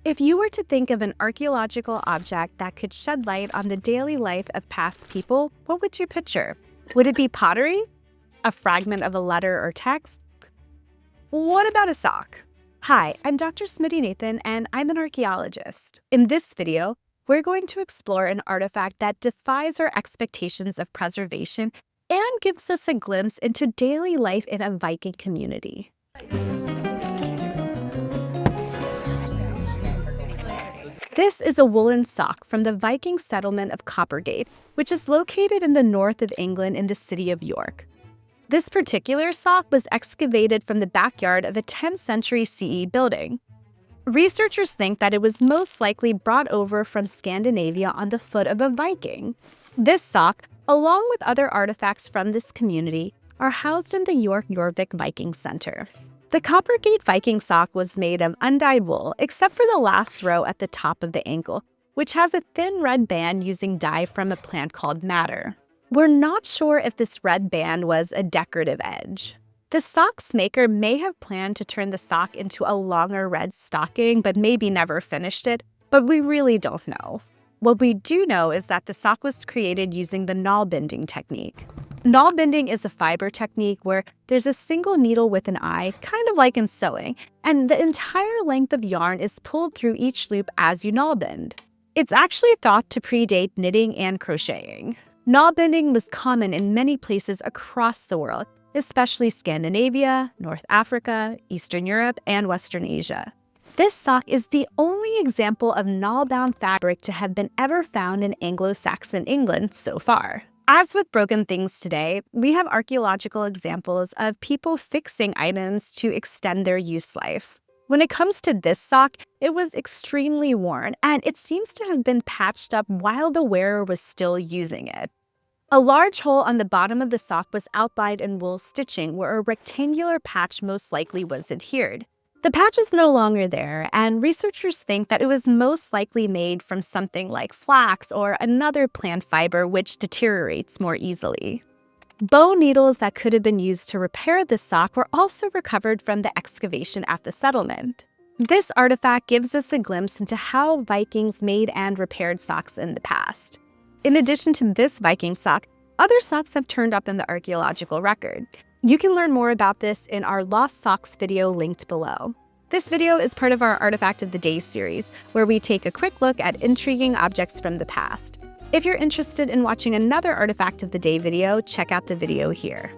If you were to think of an archaeological object that could shed light on the daily life of past people, what would you picture? Would it be pottery? A fragment of a letter or text? What about a sock? Hi, I'm Dr. Smiti Nathan, and I'm an archaeologist. In this video, we're going to explore an artifact that defies our expectations of preservation and gives us a glimpse into daily life in a Viking community. This is a woolen sock from the Viking settlement of Coppergate, which is located in the north of England in the city of York. This particular sock was excavated from the backyard of a 10th century CE building. Researchers think that it was most likely brought over from Scandinavia on the foot of a Viking. This sock, along with other artifacts from this community, are housed in the York JORVIK Viking Center. The Coppergate Viking sock was made of undyed wool, except for the last row at the top of the ankle, which has a thin red band using dye from a plant called madder. We're not sure if this red band was a decorative edge. The sock's maker may have planned to turn the sock into a longer red stocking, but maybe never finished it, but we really don't know. What we do know is that the sock was created using the Nalbinding technique. Nalbinding is a fiber technique where there's a single needle with an eye, kind of like in sewing, and the entire length of yarn is pulled through each loop as you nalbind. It's actually thought to predate knitting and crocheting. Nalbinding was common in many places across the world, especially Scandinavia, North Africa, Eastern Europe, and Western Asia. This sock is the only example of nail-bound fabric to have been ever found in Anglo-Saxon England so far. As with broken things today, we have archaeological examples of people fixing items to extend their use life. When it comes to this sock, it was extremely worn, and it seems to have been patched up while the wearer was still using it. A large hole on the bottom of the sock was outlined in wool stitching where a rectangular patch most likely was adhered. The patch is no longer there, and researchers think that it was most likely made from something like flax or another plant fiber which deteriorates more easily. Bow needles that could have been used to repair the sock were also recovered from the excavation at the settlement. This artifact gives us a glimpse into how Vikings made and repaired socks in the past. In addition to this Viking sock, other socks have turned up in the archaeological record. You can learn more about this in our Lost Socks video linked below. This video is part of our Artifact of the Day series, where we take a quick look at intriguing objects from the past. If you're interested in watching another Artifact of the Day video, check out the video here.